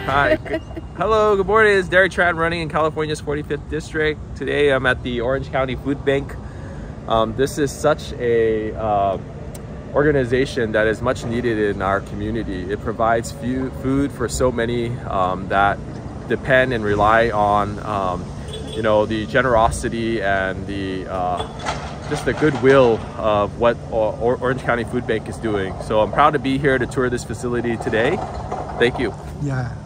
Hi. Hello, good morning. It's Derek Tran running in California's 45th district. Today I'm at the Orange County Food Bank. This is such a organization that is much needed in our community. It provides food for so many that depend and rely on the generosity and the just the goodwill of what Orange County Food Bank is doing. So I'm proud to be here to tour this facility today. Thank you. Yeah.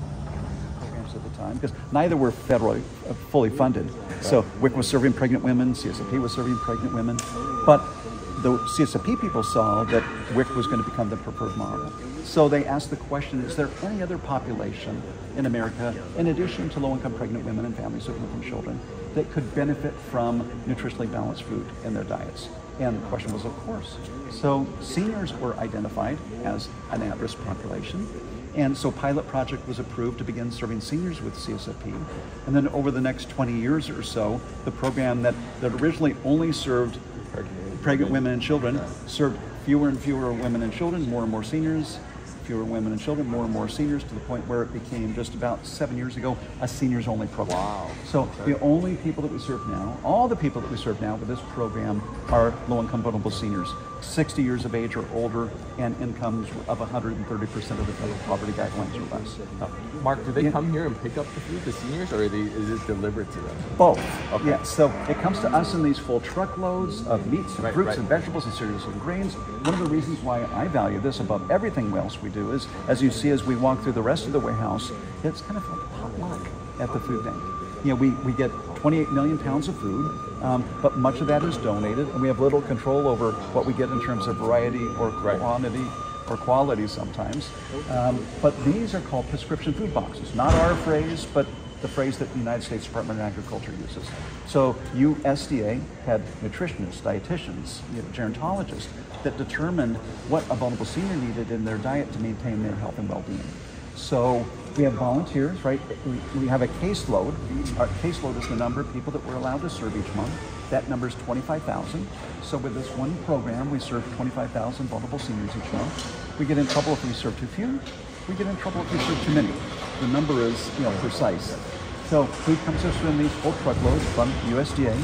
Programs at the time, because neither were federally fully funded. Right. So WIC was serving pregnant women, CSFP was serving pregnant women, but the CSFP people saw that WIC was going to become the preferred model. So they asked the question, is there any other population in America, in addition to low-income pregnant women and families with infant children, that could benefit from nutritionally balanced food in their diets? And the question was, of course. So seniors were identified as an at-risk population. And so pilot project was approved to begin serving seniors with CSFP. And then over the next 20 years or so, the program that originally only served pregnant women and children served fewer and fewer women and children, more and more seniors, fewer women and children, more and more seniors, to the point where it became just about 7 years ago a seniors only program. Wow. So the only people that we serve now, all the people that we serve now with this program are low-income vulnerable seniors, 60 years of age or older, and incomes of 130% of the federal poverty guidelines or less. Mark, do they come here and pick up the food, the seniors, or is it delivered to them? Both. Okay. Yeah, so it comes to us in these full truckloads of meats and fruits and vegetables and cereals and grains. One of the reasons why I value this above everything else we do is, as you see as we walk through the rest of the warehouse, it's kind of like potluck at the food bank. We get 28 million pounds of food, but much of that is donated, and we have little control over what we get in terms of variety or quantity or quality sometimes. But these are called prescription food boxes, not our phrase, but the phrase that the United States Department of Agriculture uses. So USDA had nutritionists, dietitians, gerontologists that determined what a vulnerable senior needed in their diet to maintain their health and well-being. So we have volunteers, right? We have a caseload. Our caseload is the number of people that we're allowed to serve each month. That number is 25,000. So with this one program, we serve 25,000 vulnerable seniors each month. We get in trouble if we serve too few. We get in trouble if we serve too many. The number is, precise. So food comes to us in these full truckloads from USDA.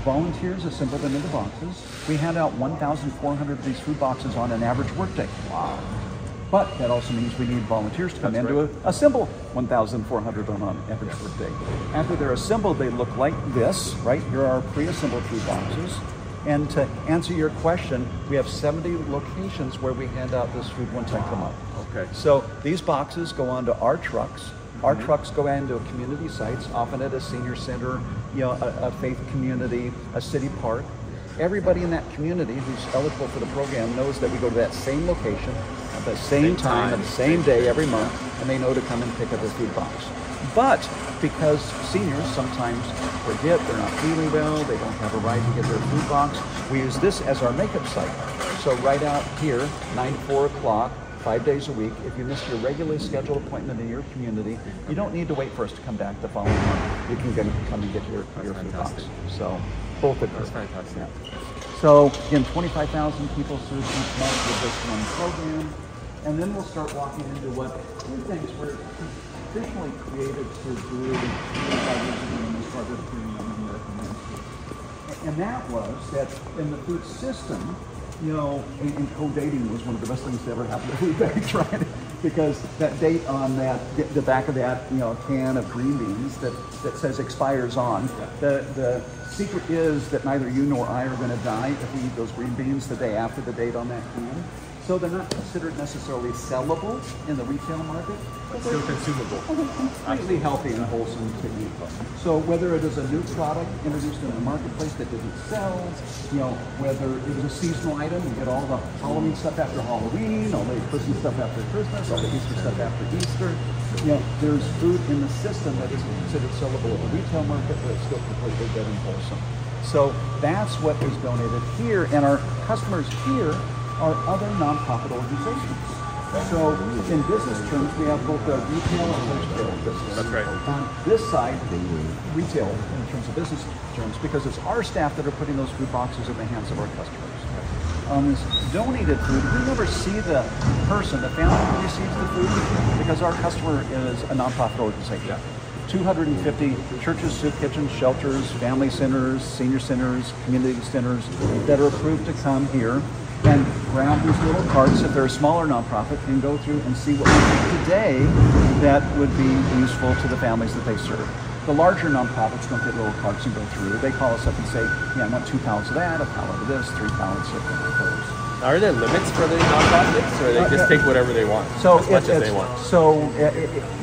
Volunteers assemble them into boxes. We hand out 1,400 of these food boxes on an average workday. Wow. But that also means we need volunteers to come in to assemble 1,400 on an average workday. After they're assembled, they look like this, right? Here are our pre-assembled food boxes. And to answer your question, we have 70 locations where we hand out this food one time per month. Okay. So these boxes go onto our trucks. Our trucks go into community sites, often at a senior center, a faith community, a city park. Everybody in that community who's eligible for the program knows that we go to that same location at the same time, at the same day every month, and they know to come and pick up their food box. But because seniors sometimes forget, they're not feeling well, they don't have a ride to get their food box, we use this as our makeup site. So right out here, 9 to 4 o'clock, 5 days a week, if you miss your regularly scheduled appointment in your community, you don't need to wait for us to come back the following month. You can come and get your food box. So both of That's fantastic. Yeah. So again, 25,000 people served each month with this one program. And then we'll start walking into what two things were traditionally created to do when we started doing American Ministry. And that was that in the food system, and co-dating was one of the best things that ever happened to food banks, right? Because that date on the back of that, can of green beans that says expires on, the secret is that neither you nor I are going to die if we eat those green beans the day after the date on that can. So they're not considered necessarily sellable in the retail market, but still consumable. Completely healthy and wholesome to eat. So whether it is a new product introduced in the marketplace that didn't sell, whether it was a seasonal item, you get all the Halloween stuff after Halloween, all the Christmas stuff after Christmas, all the Easter stuff after Easter. There's food in the system that isn't considered sellable in the retail market, but it's still completely good and wholesome. So that's what is donated here, and our customers here are other nonprofit organizations. So in business terms, we have both the retail and wholesale business. That's right. On this side, retail in terms of business terms, because it's our staff that are putting those food boxes in the hands of our customers. on this donated food, we never see the person, the family who receives the food, because our customer is a nonprofit organization. Yeah. 250 churches, soup kitchens, shelters, family centers, senior centers, community centers that are approved to come here and grab these little carts if they're a smaller nonprofit and go through and see what we do today that would be useful to the families that they serve. The larger nonprofits don't get little carts and go through. They call us up and say, yeah, I want 2 pallets of that, a pallet of this, 3 pallets of those. Are there limits for the nonprofits, or they just take whatever they want, as much as they want? So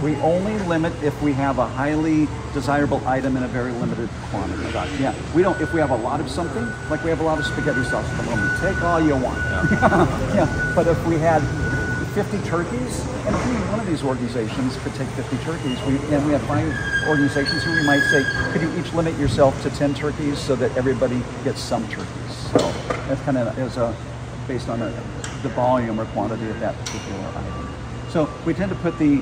we only limit if we have a highly desirable item in a very limited quantity. Yeah, we don't. If we have a lot of something, like we have a lot of spaghetti sauce at the moment, take all you want. Yeah. Yeah. But if we had 50 turkeys, and any one of these organizations could take 50 turkeys, we have 5 organizations who we might say, could you each limit yourself to 10 turkeys so that everybody gets some turkeys? So that's kind of based on the volume or quantity of that particular item. So we tend to put the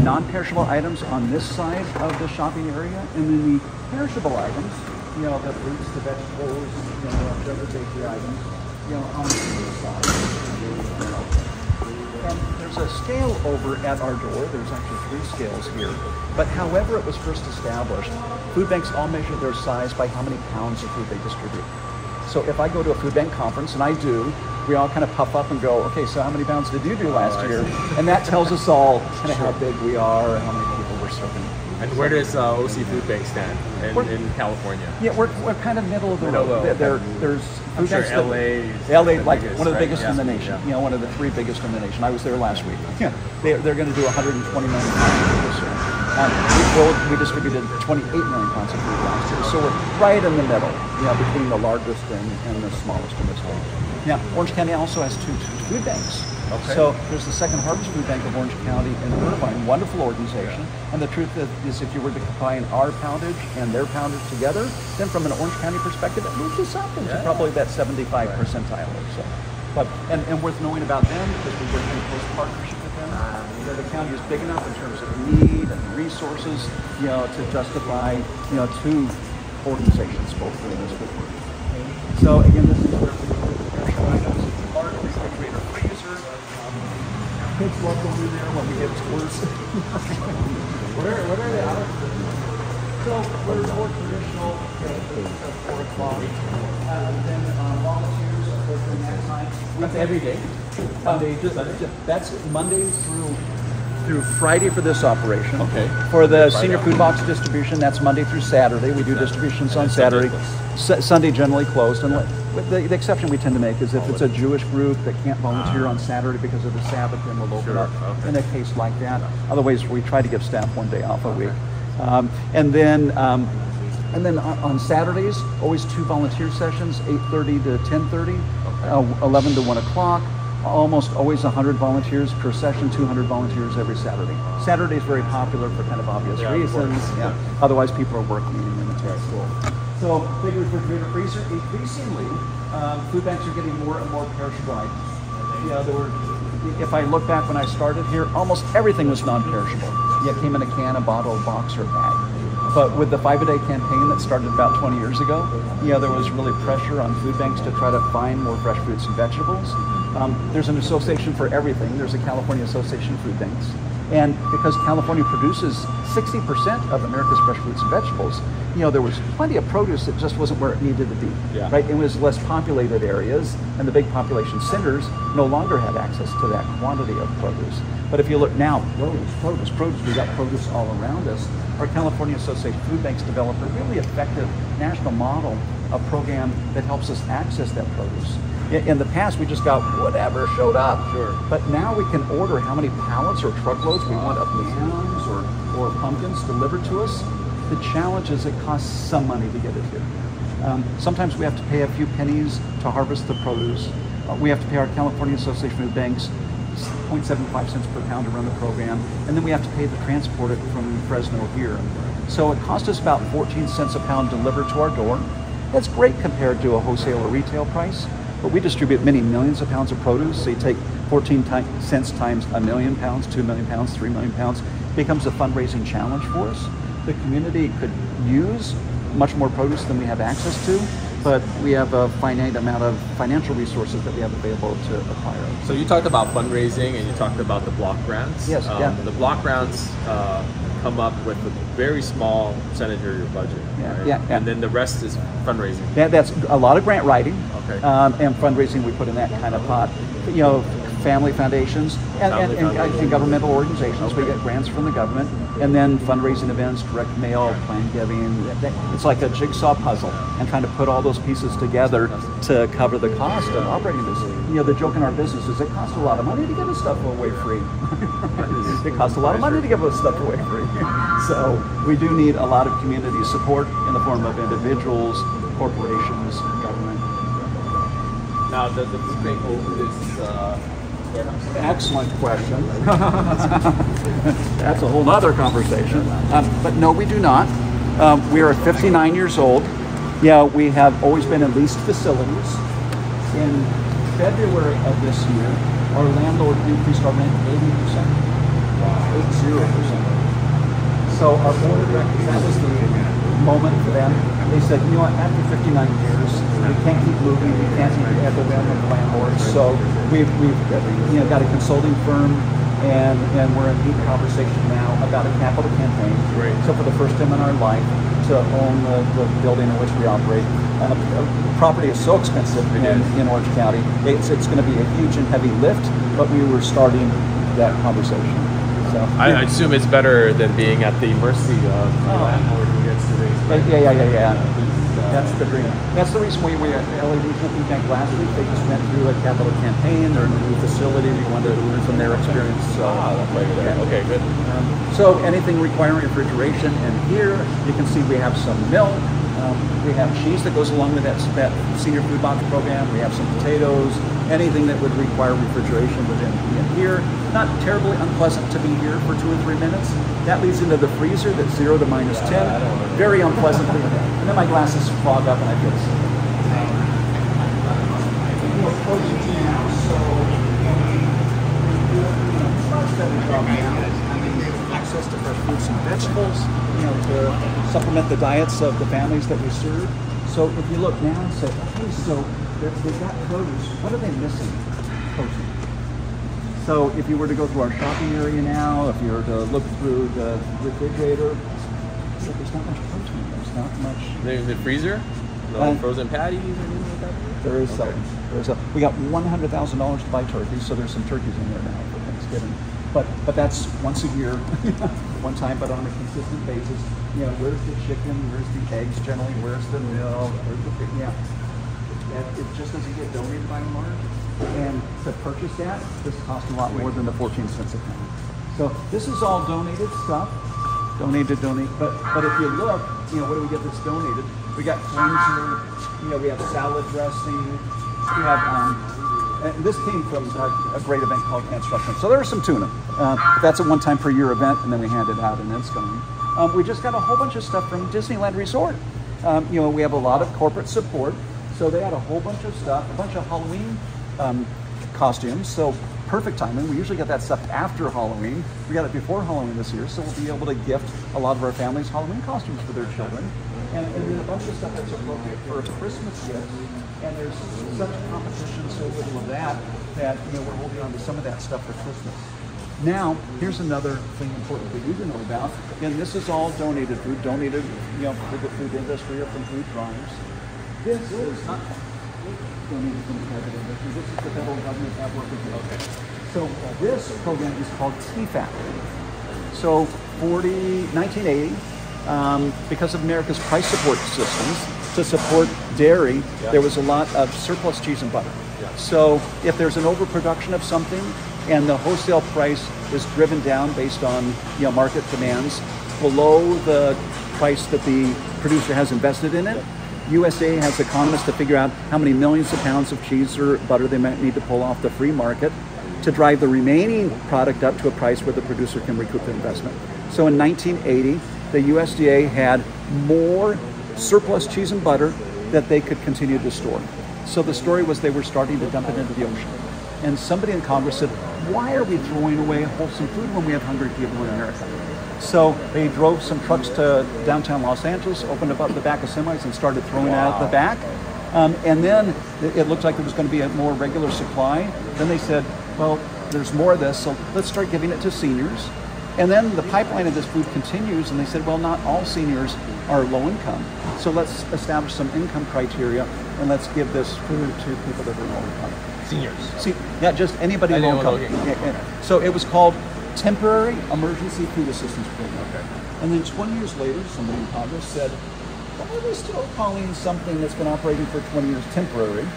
non-perishable items on this side of the shopping area, and then the perishable items, the fruits, the vegetables, the other bakery items, on the side. And there's a scale over at our door. There's actually 3 scales here. But however it was first established, food banks all measure their size by how many pounds of food they distribute. So if I go to a food bank conference, and I do, we all kind of puff up and go, okay, so how many pounds did you do last year? And that tells us all kind of how big we are and how many people we're serving. And where does OC Food Bank stand in California? Yeah, we're kind of middle of the road. There's food banks LA is like one of the biggest in the nation. One of the 3 biggest in the nation. I was there last week. Yeah, they're going to do 120 million pounds this year. We distributed 28 million pounds of food last year, so we're right in the middle, between the largest and the smallest in the state. Now, Orange County also has 2 food banks. Okay. So there's the Second Harvest Food Bank of Orange County in Irvine, wonderful organization. Yeah. And the truth is, if you were to combine our poundage and their poundage together, then from an Orange County perspective, it moves us up into probably that 75 percentile or so. But and worth knowing about them, because we work in close partnership with them. The county is big enough in terms of need and resources, to justify, 2 organizations both doing this good work. So again, this is where we large refrigerator freezer. Kids love going in there when we get tours. What are they out of? So we're more traditional at 4 o'clock. Then volunteers are during that time. That's every day? That's Monday through Friday for this operation. Okay. For the senior food box distribution, that's Monday through Saturday. We do distributions on Saturday. Sunday generally closed. And the exception we tend to make is if it's a Jewish group that can't volunteer on Saturday because of the Sabbath, then we'll open up in a case like that. Otherwise, we try to give staff 1 day off a week. And then on Saturdays, always 2 volunteer sessions, 8:30 to 10:30, 11 to 1 o'clock. Almost always 100 volunteers per session, 200 volunteers every Saturday. Saturday is very popular for kind of obvious reasons. Yeah. Otherwise, people are working in the school. So, big refrigerator freezer. Increasingly, food banks are getting more and more perishable items. If I look back when I started here, almost everything was non-perishable. It came in a can, a bottle, a box, or a bag. But with the 5-a-day campaign that started about 20 years ago, there was really pressure on food banks to try to find more fresh fruits and vegetables. There's an association for everything. There's a California Association of Food Banks. And because California produces 60% of America's fresh fruits and vegetables, there was plenty of produce that just wasn't where it needed to be. Yeah. Right? It was less populated areas, and the big population centers no longer had access to that quantity of produce. But if you look now, produce, we got produce all around us. Our California Association of Food Banks developed a really effective national model, a program that helps us access that produce. In the past, we just got whatever showed up. Sure. But now we can order how many pallets or truckloads we want of yams or pumpkins delivered to us. The challenge is it costs some money to get it here. Sometimes we have to pay a few pennies to harvest the produce. We have to pay our California Association of Food Banks 0.75 cents per pound to run the program, and then we have to pay to transport it from Fresno here. So it costs us about 14 cents a pound delivered to our door. That's great compared to a wholesale or retail price, but we distribute many millions of pounds of produce, so you take 14 cents times a million pounds, 2 million pounds, 3 million pounds, becomes a fundraising challenge for us. The community could use much more produce than we have access to, but we have a finite amount of financial resources that we have available to acquire. So you talked about fundraising and you talked about the block grants. Yes, yeah. The block grants come up with a very small percentage of your budget, right? Yeah. And then the rest is fundraising. That's a lot of grant writing, okay. And fundraising we put in that kind of pot. You know, family foundations and governmental organizations. We get grants from the government, and then fundraising events, direct mail, plan giving. It's like a jigsaw puzzle, and trying to put all those pieces together to cover the cost of operating this. You know, the joke in our business is it costs a lot of money to give us stuff away free. It costs a lot of money to give us stuff away free. So we do need a lot of community support in the form of individuals, corporations, government. Now, does the food bank hold this? Excellent question. That's a whole other conversation. But no, we do not. We are 59 years old. Yeah, we have always been in leased facilities. In February of this year, our landlord increased our rent 80%. 80%. So our board of directors, that was the moment for them. They said, you know what, after 59 years, we can't keep moving, we can't keep at the whim of landlords. So we've got a consulting firm, and we're in deep conversation now about a capital campaign. Great. So for the first time in our life, to own the building in which we operate. Property is so expensive in Orange County. It's going to be a huge and heavy lift, but we were starting that conversation. So I assume it's better than being at the mercy of the landlord who gets to raise. Yeah. That's the dream. That's the reason we LED Food Bank last week. They just went through a capital campaign. They're in a new facility. We wanted to learn from their experience. So okay, good. So anything requiring refrigeration, and here you can see we have some milk. We have cheese that goes along with that senior food box program. We have some potatoes. Anything that would require refrigeration within here. Not terribly unpleasant to be here for 2 or 3 minutes. That leads into the freezer that's 0 to -10. Very unpleasant. And then my glasses fog up and I feel sick. Access to fresh fruits and vegetables, to supplement the diets of the families that we serve. So if you look now and say, okay, so they've got produce, what are they missing? Protein. So if you were to go through our shopping area now, if you were to look through the refrigerator, there's not much protein. There's not much. The freezer? No frozen patties or anything like that? There is some. We got $100,000 to buy turkeys, so there's some turkeys in there now for Thanksgiving. But that's once a year, one time, but on a consistent basis. Where's the chicken? Where's the eggs generally? Where's the milk? It just doesn't get donated by and large. And to purchase that, this costs a lot more than the 14 cents a pound. So this is all donated stuff. Donate. But if you look, what do we get that's donated? We got cleanser, we have salad dressing, we have, and this came from a great event called Construction. So there was some tuna. That's a one-time per year event, and then we hand it out, and then it's going. We just got a whole bunch of stuff from Disneyland Resort. We have a lot of corporate support. So they had a whole bunch of stuff, a bunch of Halloween costumes. So perfect timing. We usually get that stuff after Halloween. We got it before Halloween this year, so we'll be able to gift a lot of our families Halloween costumes for their children. And there's a bunch of stuff that's appropriate for a Christmas gift. And there's such competition, so little of that we're holding on to some of that stuff for Christmas. Now, here's another thing important for you to know about. And this is all donated food, donated, for the food industry or from food drives. This is not donated from the private industry. This is the federal government at work with you. Okay. So this program is called TFAP. So 1980, because of America's price support systems, to support dairy, there was a lot of surplus cheese and butter. So if there's an overproduction of something and the wholesale price is driven down based on market demands below the price that the producer has invested in it, USDA has economists to figure out how many millions of pounds of cheese or butter they might need to pull off the free market to drive the remaining product up to a price where the producer can recoup the investment. So in 1980, the USDA had more surplus cheese and butter that they could continue to store. So the story was they were starting to dump it into the ocean. And somebody in Congress said, why are we throwing away wholesome food when we have hungry people in America? So they drove some trucks to downtown Los Angeles, opened up the back of semis and started throwing it out the back. And then it looked like there was going to be a more regular supply. Then they said, well, there's more of this, so let's start giving it to seniors. And then the pipeline of this food continues, and they said, well, not all seniors are low income, so let's establish some income criteria, and let's give this food to people that are low income. Seniors. See, not just anybody low income. Yeah. So it was called Temporary Emergency Food Assistance Program. Okay. And then 20 years later, somebody in Congress said, why are they still calling something that's been operating for 20 years temporary?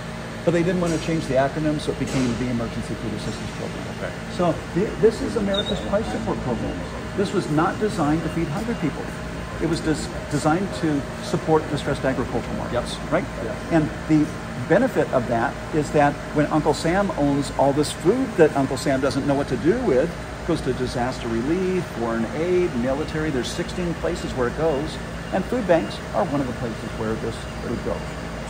But they didn't want to change the acronym, so it became the Emergency Food Assistance Program. Okay. So this is America's price support program. This was not designed to feed hungry people. It was designed to support distressed agricultural markets, right? Yeah. And the benefit of that is that when Uncle Sam owns all this food that Uncle Sam doesn't know what to do with, it goes to disaster relief, foreign aid, military. There's 16 places where it goes, and food banks are one of the places where this food goes.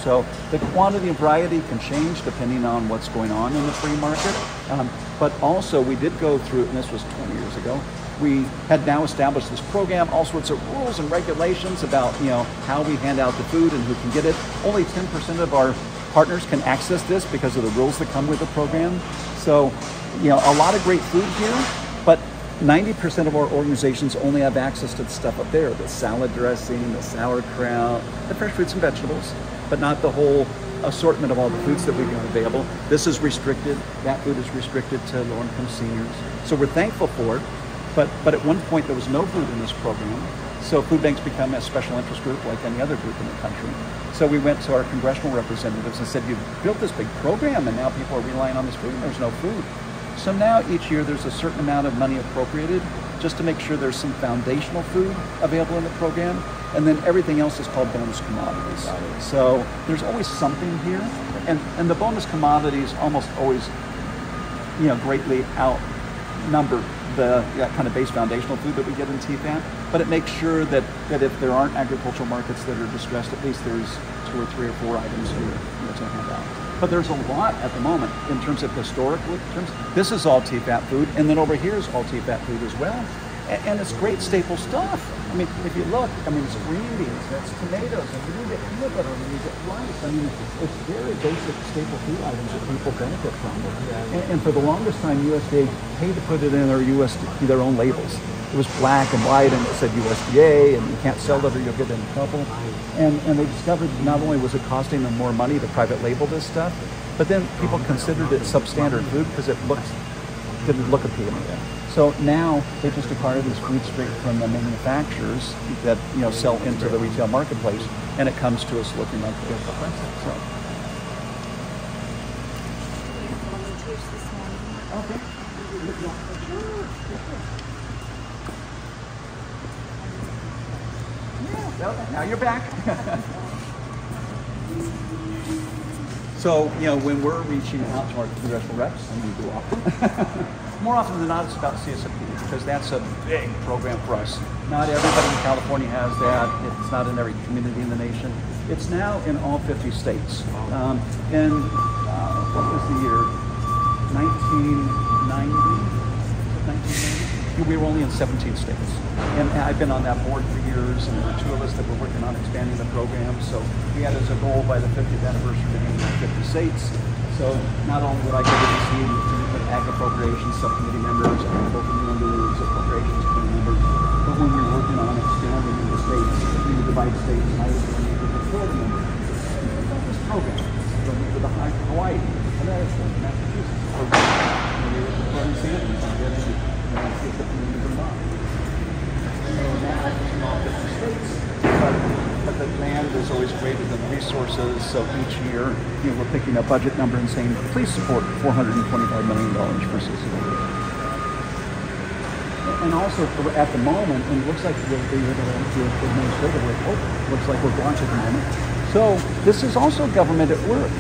So the quantity and variety can change depending on what's going on in the free market. But also we did go through, and this was 20 years ago, we had now established this program, all sorts of rules and regulations about how we hand out the food and who can get it. Only 10% of our partners can access this because of the rules that come with the program. So, a lot of great food here, but 90% of our organizations only have access to the stuff up there, the salad dressing, the sauerkraut, the fresh fruits and vegetables, but not the whole assortment of all the foods that we have available. This is restricted. That food is restricted to low-income seniors. So we're thankful for it, but at one point there was no food in this program. So food banks become a special interest group like any other group in the country. So we went to our congressional representatives and said, you've built this big program and now people are relying on this food and there's no food. So now each year there's a certain amount of money appropriated just to make sure there's some foundational food available in the program, and then everything else is called bonus commodities. So there's always something here, and the bonus commodities almost always, greatly outnumber the kind of base foundational food that we get in TFAT, but it makes sure that if there aren't agricultural markets that are distressed, at least there's 2 or 3 or 4 items here to hand out. But there's a lot at the moment in terms of historical terms. This is all TFAT food, and then over here is all TFAT food as well. And it's great staple stuff. I mean, if you look, it's green beans, that's tomatoes, and you get peanut butter, and you get rice. It's very basic staple food items that people benefit from. And for the longest time, USDA paid to put it in their own labels. It was black and white, and it said USDA, and you can't sell it or you'll get in trouble. And they discovered not only was it costing them more money to private label this stuff, but then people considered it substandard food because it didn't look appealing. So now they just acquire this food straight from the manufacturers that sell into the retail marketplace, and it comes to us looking like this. So. Okay. Now you're back. So, when we're reaching out to our congressional reps, and we do often, more often than not, it's about CSFP, because that's a big program for us. Not everybody in California has that. It's not in every community in the nation. It's now in all 50 states. What was the year? 1990? We were only in 17 states. And I've been on that board for years, and there were 2 of us that were working on expanding the program. So we had as a goal by the 50th anniversary to be in 50 states. So not only would I get to see the ag appropriations subcommittee members, agriculture members, appropriations committee members, but when we were working on expanding in the states, we would divide states, and I was going to the program. This program, so we were the Hawaii, Connecticut, Massachusetts program. We were supporting Sanders and getting but the demand is always greater than the resources, so each year we're picking a budget number and saying, please support $425 million for CCA. And also at the moment, and it looks like we'll be able to do it administratively, looks like we're launched at the moment. So this is also government at work,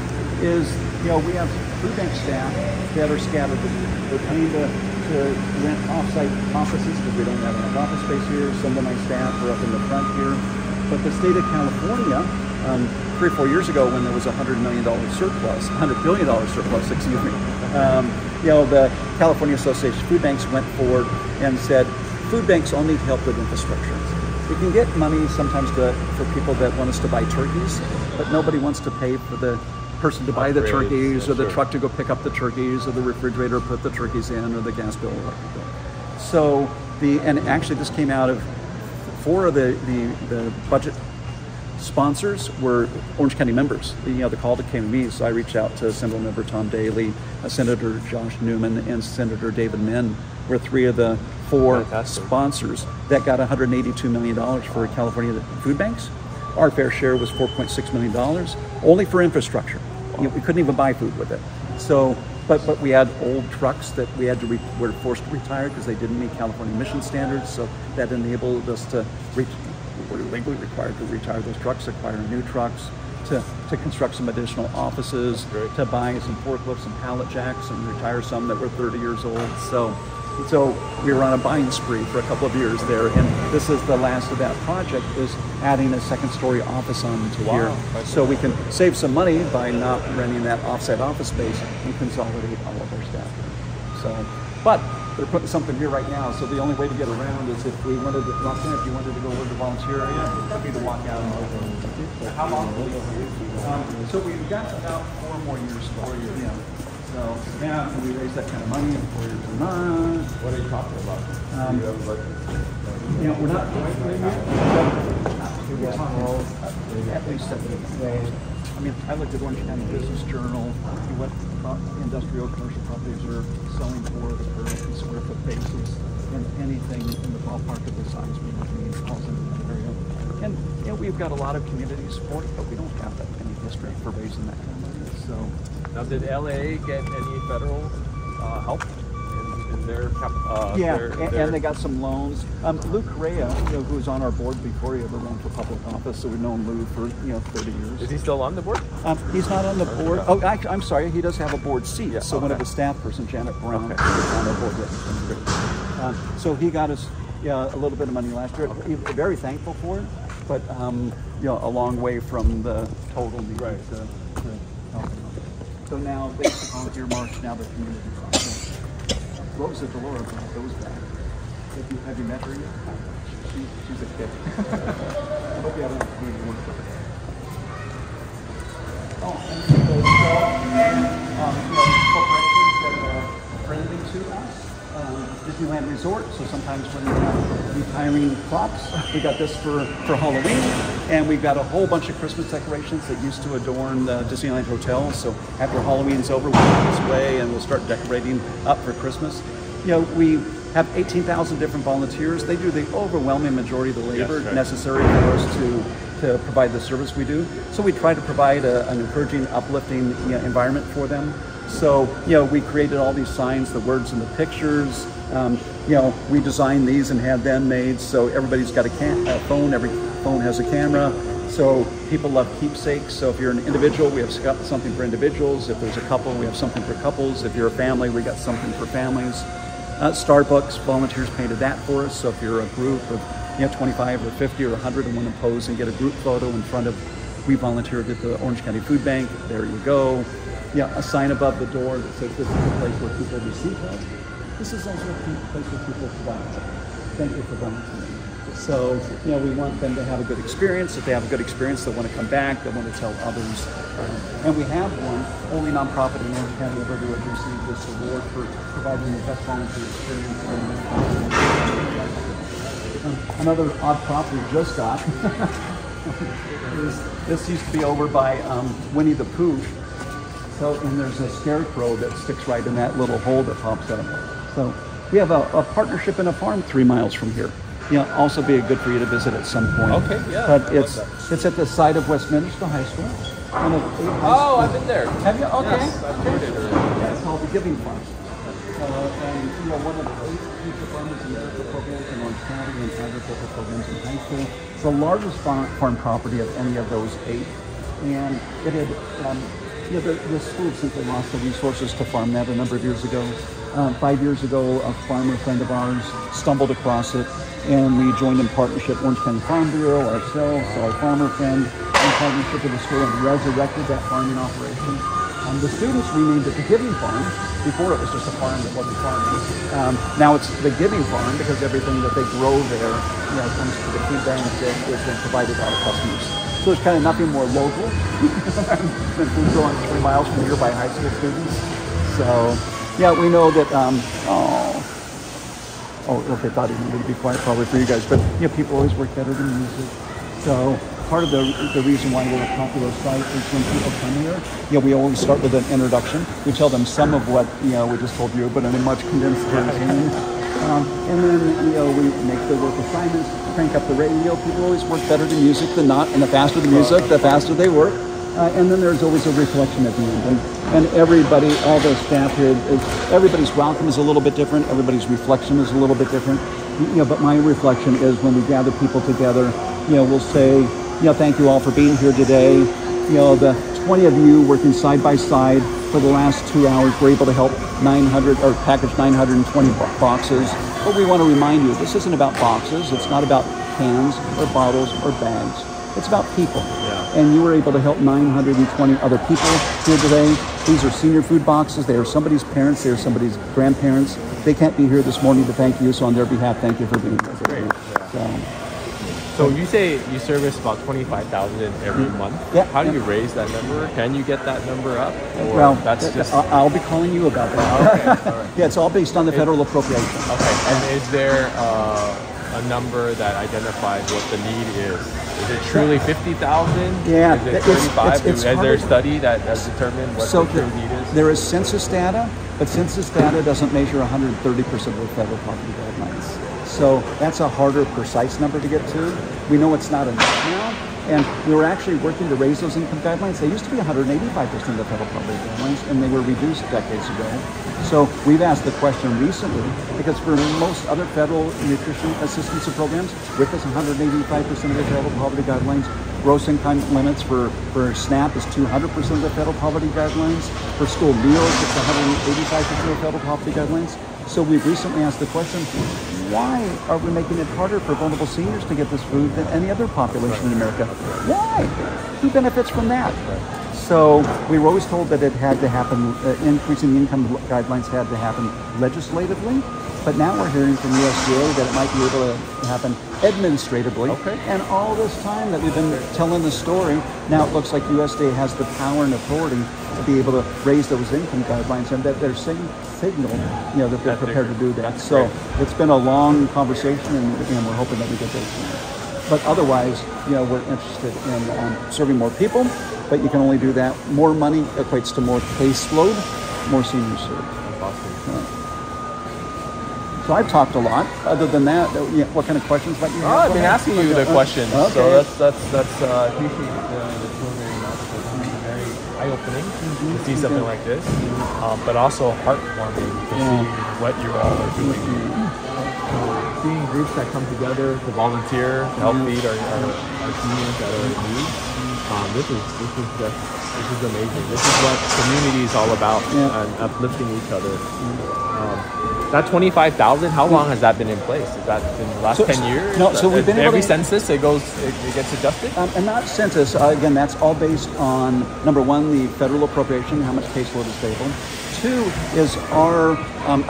we have food bank staff that are scattered. They're paying to rent off-site offices because we don't have enough office space here. Some of my staff are up in the front here. But the state of California, 3 or 4 years ago when there was a $100 billion surplus, the California Association of Food Banks went forward and said, food banks all need help with infrastructure. We can get money sometimes for people that want us to buy turkeys, but nobody wants to pay for the person to buy the turkeys, or the truck to go pick up the turkeys, or the refrigerator to put the turkeys in, or the gas bill, or electric bill. So and actually this came out of 4 of the budget sponsors were Orange County members. The call that came to me, so I reached out to Assemblymember Tom Daly, Senator Josh Newman, and Senator David Min, were 3 of the 4 sponsors that got $182 million for California food banks. Our fair share was $4.6 million, only for infrastructure. We couldn't even buy food with it. So, but we had old trucks that we had to were forced to retire because they didn't meet California emission standards. So that enabled us to we were legally required to retire those trucks, acquire new trucks, to construct some additional offices, to buy some forklifts and pallet jacks, and retire some that were 30 years old. So we were on a buying spree for a couple of years there, and this is the last of that project, is adding a 2nd-story office onto here. So we can save some money by not renting that offset office space and consolidate all of our staff. So, but they're putting something here right now, so the only way to get around is if we wanted to, Roxanne, if you wanted to go over to the volunteer area, it'd be to walk out and over. How long will you be? So we've got about 4 more years. 4 years. Yeah. So now, can we raise that kind of money in 4 years or not? What are you talking about? We're not quite there yet. We're talking at least 70. I mean, I looked at Orange County Business Journal, what industrial commercial properties are selling for, the per square foot basis, and anything in the ballpark of the size we need falls into that area. And we've got a lot of community support, but we don't have that many history for raising that kind of money. So. Now, did LA get any federal help in their and they got some loans. Lou Correa, who's on our board before he ever ran for public office, so we've known Lou for 30 years. Is he still on the board? He's not on the board. Okay. Oh, I'm sorry, he does have a board seat. So one of his staff person, Janet Brown, is on our board. So he got us a little bit of money last year. We're very thankful for it, but a long way from the total need to help him. So now they volunteer march, now the community project. Rosa Delora goes back. Have you met her yet? She's a kid. I hope you have an opportunity to work with her. Corporations that are friendly to us. Disneyland Resort, so sometimes when we have retiring crops, we got this for Halloween, and we've got a whole bunch of Christmas decorations that used to adorn the Disneyland Hotel. So after Halloween's over, we'll put this away and we'll start decorating up for Christmas. We have 18,000 different volunteers. They do the overwhelming majority of the labor necessary for us to provide the service we do. So we try to provide an encouraging, uplifting environment for them. So, we created all these signs, the words and the pictures. We designed these and had them made. So everybody's got a phone. Every phone has a camera. So people love keepsakes. So if you're an individual, we have something for individuals. If there's a couple, we have something for couples. If you're a family, we got something for families. Starbucks volunteers painted that for us. So if you're a group of 25 or 50 or 100 and want to pose and get a group photo in front of, we volunteered at the Orange County Food Bank. There you go. A sign above the door that says this is a place where people receive help. This is also a place where people provide help. Thank you for volunteering. So, we want them to have a good experience. If they have a good experience, they want to come back. They want to tell others. And we have one, only nonprofit in Orange County ever to have received this award for providing the best volunteer experience. Another odd prop we just got. This used to be over by Winnie the Pooh. So, and there's a scarecrow that sticks right in that little hole that pops up. So we have a partnership in a farm 3 miles from here. Also be good for you to visit at some point. Okay, yeah. But it's at the site of Westminster High School. I've been there. Have you? Okay. Yes, I've heard it. Yeah, it's called the Giving Farm. And one of the 8 future farmers and agricultural programs in Orange County and agricultural programs in high school. It's the largest farm property of any of those 8. And it had the school simply lost the resources to farm that a number of years ago. 5 years ago, a farmer friend of ours stumbled across it, and we joined in partnership, Orange County Farm Bureau, ourselves, our farmer friend, in partnership with the school, and resurrected that farming operation. The students renamed it the Giving Farm. Before it was just a farm that wasn't farming. Now it's the Giving Farm because everything that they grow there, comes to the food banks and is then provided out to customers. So there's kind of nothing more local than food grown 20 miles from here by high school students. So yeah, we know that. Okay, thought he wanted to be quiet probably for you guys, but people always work better than music. So part of the reason why we're a popular site is when people come here, we always start with an introduction. We tell them some of what we just told you, but in a much condensed version. And then we make the work assignments, crank up the radio. People always work better than music than not, and the faster the music, the faster they work. And then there's always a reflection at the end. And everybody, all the staff here, everybody's welcome is a little bit different. Everybody's reflection is a little bit different. But my reflection is when we gather people together, we'll say, thank you all for being here today. The 20 of you working side by side for the last 2 hours were able to help package 920 boxes. But we want to remind you, this isn't about boxes. It's not about cans or bottles or bags. It's about people. And you were able to help 920 other people here today. These are senior food boxes. They are somebody's parents. They are somebody's grandparents. They can't be here this morning to thank you. So on their behalf, thank you for being here. Great. So you say you service about 25,000 every month. Yeah. How do you raise that number? Can you get that number up? Or well, that's just... I'll be calling you about that. Okay. All right. Yeah, it's all based on the federal appropriation. Okay. And is there a number that identifies what the need is? Is it truly 50,000? Yeah. Is it 35? Is there a study that has determined what the true need is? There is census data, but census data doesn't measure 130% of the federal poverty guidelines. So that's a harder, precise number to get to. We know it's not enough now, and we were actually working to raise those income guidelines. They used to be 185% of the federal poverty guidelines, and they were reduced decades ago. So we've asked the question recently, because for most other federal nutrition assistance programs, WIC is 185% of the federal poverty guidelines. Gross income limits for SNAP is 200% of the federal poverty guidelines. For school meals, it's 185% of the federal poverty guidelines. So we've recently asked the question, why are we making it harder for vulnerable seniors to get this food than any other population in America? Why? Who benefits from that? So we were always told that it had to happen, increasing the income guidelines had to happen legislatively. But now we're hearing from USDA that it might be able to happen administratively. Okay. And all this time that we've been telling the story, now it looks like USDA has the power and authority to be able to raise those income guidelines, and that they're signal, that they're prepared to do that. So it's been a long conversation, and we're hoping that we get those. But otherwise, we're interested in serving more people, but you can only do that. More money equates to more caseload, more seniors served. That's awesome. So I've talked a lot. Other than that, what kind of questions might you have? I've been asking you the questions. Okay. So that's I appreciate the tour very much. It's very eye-opening to see something like this, but also heartwarming to see what you all are doing. Seeing groups that come together to volunteer to help feed our seniors that are in need. This is amazing. This is what community is all about, and uplifting each other. That 25,000, how long has that been in place? Is that in the last 10 years? No, so we've been every census it gets adjusted? And not census, again, that's all based on, number one, the federal appropriation, how much caseload is available. Two is our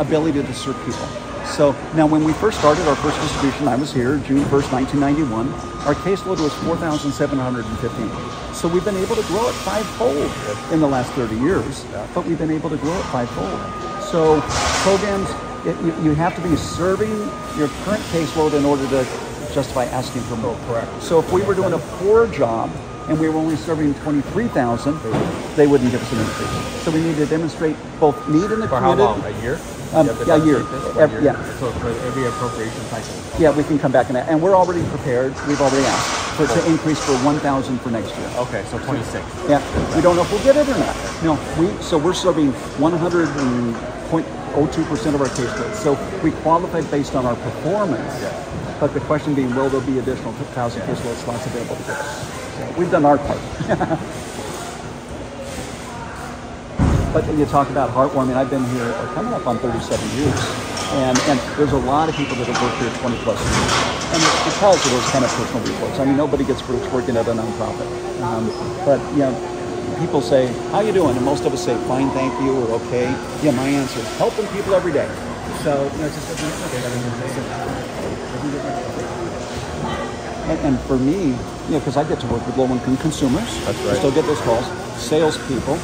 ability to serve people. So now when we first started our first distribution, I was here, June 1st, 1991, our caseload was 4,715. So we've been able to grow it fivefold in the last 30 years, but we've been able to grow it fivefold. So programs, you have to be serving your current caseload in order to justify asking for more. Correct. So if we were doing a poor job and we were only serving 23,000, they wouldn't give us an increase. So we need to demonstrate both need in the community. For how long? A year? A year. So for every appropriation cycle. Yeah, we can come back and we're already prepared. We've already asked to increase for 1,000 for next year. Okay, so 26. Yeah, we don't know if we'll get it or not. No, we're serving 100.02% of our caseload. So we qualify based on our performance. Yeah. But the question being, will there be additional 1,000 caseload slots available to us? So we've done our part. But you talk about heartwarming. I've been here coming up on 37 years. And there's a lot of people that have worked here 20 plus years. And it's because of those kind of personal reports. I mean, nobody gets rich working at a nonprofit. But people say, how you doing? And most of us say, fine, thank you, or okay. Yeah, my answer is helping people every day. So, it's just and for me, because I get to work with low-income consumers. That's right. I still get those calls. Salespeople.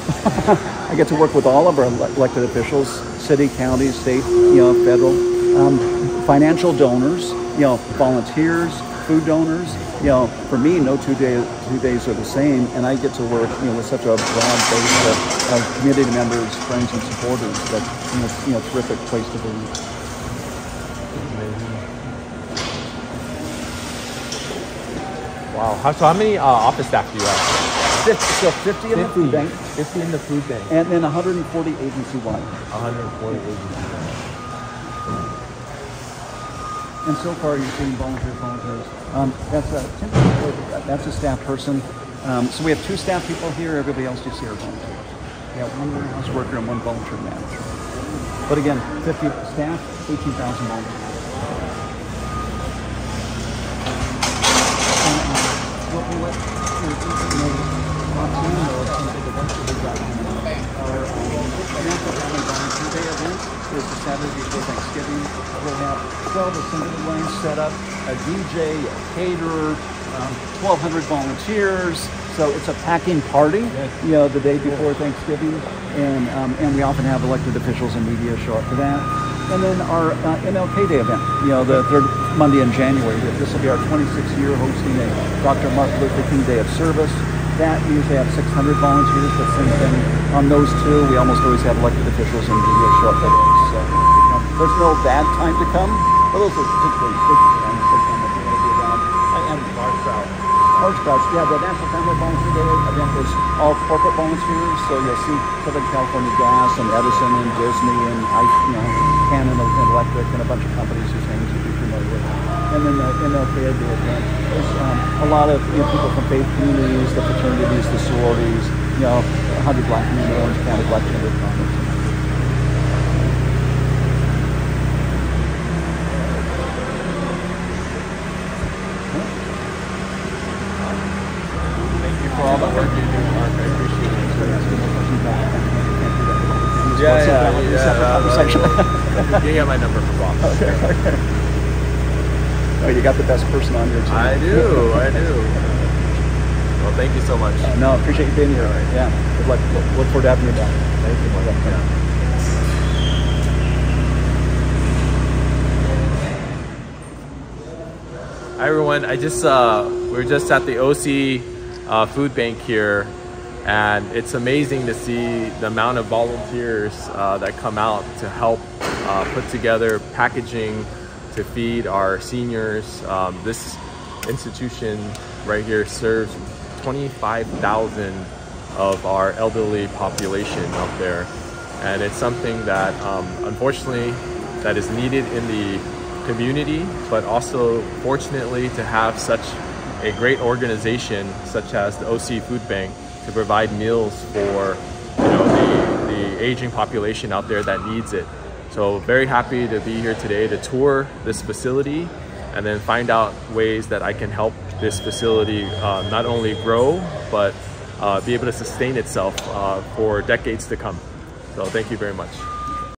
I get to work with all of our elected officials, city, county, state, federal, financial donors, volunteers, food donors. For me, no 2 days are the same, and I get to work, with such a broad base of community members, friends, and supporters. That's, terrific place to be. Wow. So how many office staff do you have? 50 in the food bank. 50 in the food bank. And then 140 agency-wide. 140 agency-wide. And so far, you're seeing volunteers. That's a staff person. So we have 2 staff people here. Everybody else you see are volunteers. We have 1 warehouse worker and 1 volunteer manager. But again, 50 staff, 18,000 volunteers. Is the Saturday before Thanksgiving. We'll have 12 assembly lines set up, a DJ, a caterer, 1,200 volunteers. So it's a packing party, the day before Thanksgiving, and we often have elected officials and media show up for that. And then our MLK Day event, the 3rd Monday in January. This will be our 26th year hosting a Dr. Mark Lowry Day of service. That we usually have 600 volunteers, but since then, on those 2, we almost always have elected officials and media show up for those. So there's no bad time to come, but those are particularly big times to come if you want to be around. And large crowds. Yeah, the National Family Volunteer Day event is all corporate volunteers, so you'll see Southern California Gas and Edison and Disney and Canon Electric and a bunch of companies whose names you'd be familiar with. And then the MLK Day event is a lot of people from faith communities, the fraternities, the sororities, 100 Black men in Orange County Black Chamber of Commerce. Thank you for all the work you do, Mark. I appreciate it. You get my number from Bob. Okay. Oh, you got the best person on your team. I do. Well, thank you so much. No, appreciate you being here. Right. Yeah. Good luck. Look forward to having you back. Thank you, Mark. Hi, everyone. We're just at the OC food bank here, and it's amazing to see the amount of volunteers that come out to help put together packaging to feed our seniors. This institution right here serves 25,000 of our elderly population out there, and it's something that unfortunately that is needed in the community, but also fortunately to have such a great organization such as the OC Food Bank to provide meals for the aging population out there that needs it. So very happy to be here today to tour this facility and then find out ways that I can help this facility not only grow, but be able to sustain itself for decades to come. So thank you very much.